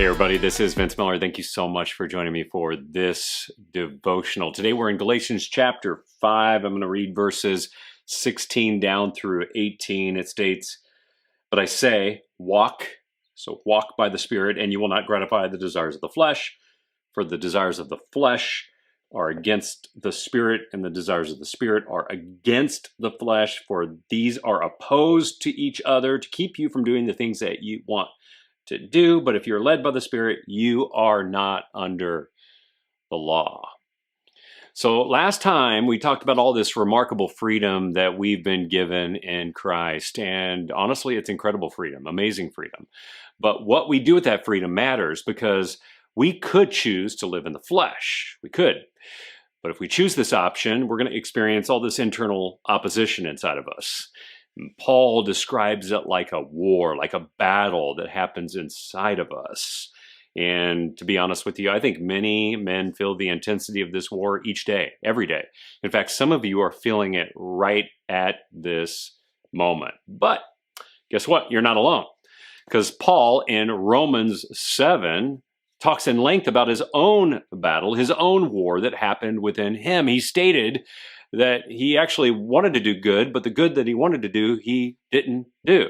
Hey everybody, this is Vince Miller. Thank you so much for joining me for this devotional. Today we're in Galatians chapter 5. I'm going to read verses 16 down through 18. It states, "But I say, walk by the Spirit, and you will not gratify the desires of the flesh. For the desires of the flesh are against the Spirit, and the desires of the Spirit are against the flesh. For these are opposed to each other to keep you from doing the things that you want to do. But if you're led by the Spirit, you are not under the law." So last time we talked about all this remarkable freedom that we've been given in Christ. And honestly, it's incredible freedom, amazing freedom. But what we do with that freedom matters, because we could choose to live in the flesh. We could. But if we choose this option, we're going to experience all this internal opposition inside of us. Paul describes it like a war, like a battle that happens inside of us. And to be honest with you, I think many men feel the intensity of this war each day, every day. In fact, some of you are feeling it right at this moment. But guess what? You're not alone. Because Paul in Romans 7 talks in length about his own battle, his own war that happened within him. He stated that he actually wanted to do good, but the good that he wanted to do, he didn't do.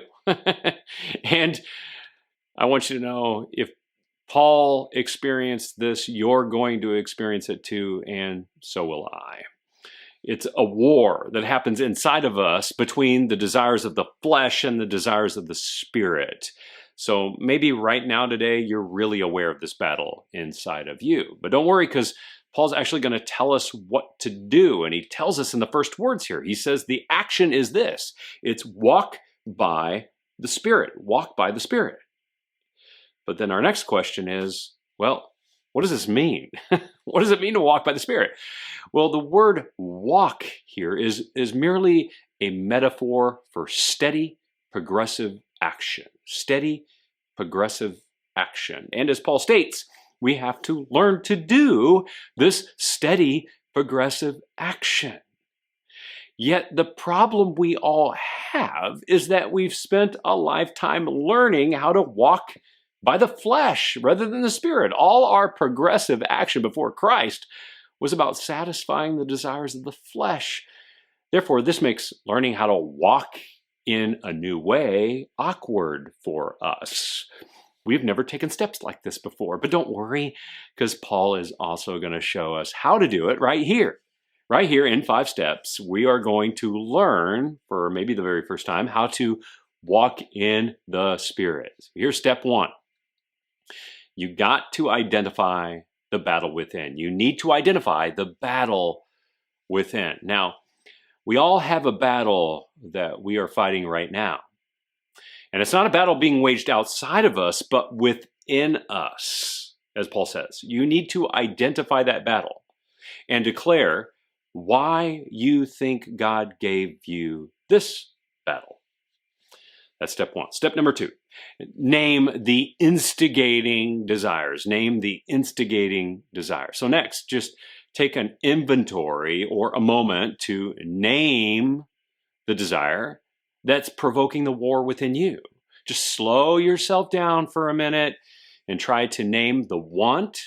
And I want you to know, if Paul experienced this, you're going to experience it too, and so will I. It's a war that happens inside of us between the desires of the flesh and the desires of the Spirit. So maybe right now today, you're really aware of this battle inside of you. But don't worry, because Paul's actually going to tell us what to do. And he tells us in the first words here. He says the action is this. It's walk by the Spirit. Walk by the Spirit. But then our next question is, well, what does this mean? What does it mean to walk by the Spirit? Well, the word walk here is merely a metaphor for steady, progressive action. Steady, progressive action. And as Paul states, we have to learn to do this steady, progressive action. Yet the problem we all have is that we've spent a lifetime learning how to walk by the flesh rather than the Spirit. All our progressive action before Christ was about satisfying the desires of the flesh. Therefore, this makes learning how to walk in a new way awkward for us. We've never taken steps like this before, but don't worry, because Paul is also going to show us how to do it right here. Right here in 5 steps, we are going to learn, for maybe the very first time, how to walk in the Spirit. Here's step 1. You got to identify the battle within. You need to identify the battle within. Now, we all have a battle that we are fighting right now. And it's not a battle being waged outside of us, but within us, as Paul says. You need to identify that battle and declare why you think God gave you this battle. That's step 1. Step number 2, name the instigating desires. Name the instigating desires. So next, just take an inventory or a moment to name the desire that's provoking the war within you. Just slow yourself down for a minute and try to name the want,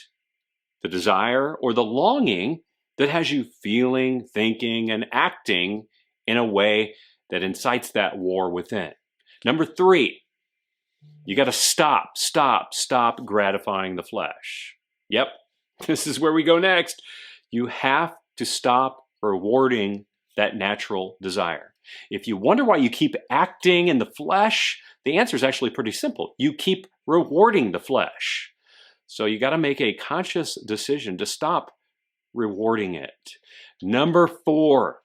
the desire, or the longing that has you feeling, thinking, and acting in a way that incites that war within. Number 3, you got to stop gratifying the flesh. Yep, this is where we go next. You have to stop rewarding that natural desire. If you wonder why you keep acting in the flesh, the answer is actually pretty simple. You keep rewarding the flesh. So you got to make a conscious decision to stop rewarding it. Number 4,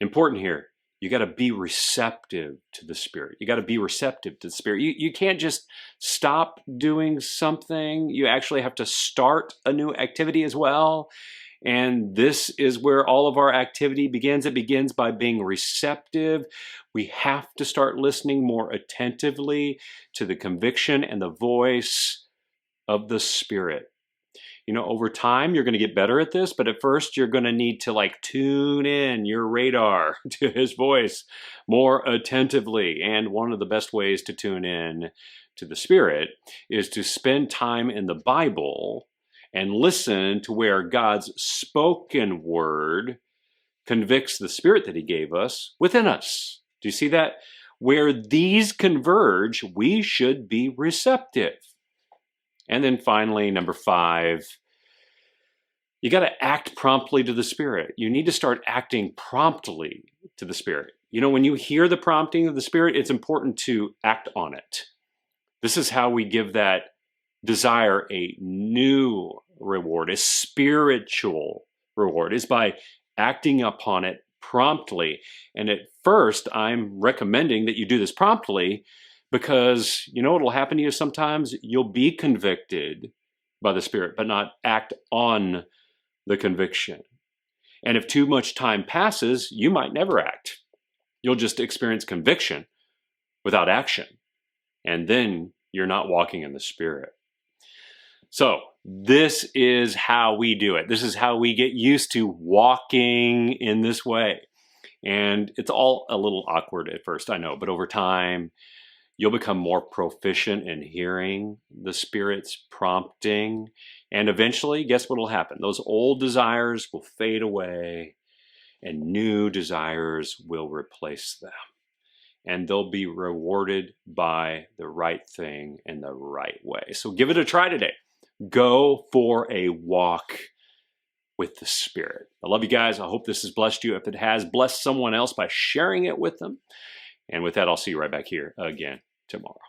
important here, you got to be receptive to the Spirit. You got to be receptive to the Spirit. You can't just stop doing something. You actually have to start a new activity as well. And this is where all of our activity begins. It begins by being receptive. We have to start listening more attentively to the conviction and the voice of the Spirit. You know, over time, you're going to get better at this, but at first you're going to need to tune in your radar to his voice more attentively. And one of the best ways to tune in to the Spirit is to spend time in the Bible and listen to where God's spoken word convicts the Spirit that He gave us within us. Do you see that? Where these converge, we should be receptive. And then finally, number 5, you got to act promptly to the Spirit. You need to start acting promptly to the Spirit. You know, when you hear the prompting of the Spirit, it's important to act on it. This is how we give that desire a new reward, a spiritual reward, is by acting upon it promptly. And at first, I'm recommending that you do this promptly because you know what will happen to you sometimes? You'll be convicted by the Spirit, but not act on the conviction. And if too much time passes, you might never act. You'll just experience conviction without action. And then you're not walking in the Spirit. So this is how we do it. This is how we get used to walking in this way. And it's all a little awkward at first, I know, but over time, you'll become more proficient in hearing the Spirit's prompting. And eventually, guess what will happen? Those old desires will fade away and new desires will replace them. And they'll be rewarded by the right thing in the right way. So give it a try today. Go for a walk with the Spirit. I love you guys. I hope this has blessed you. If it has, bless someone else by sharing it with them. And with that, I'll see you right back here again tomorrow.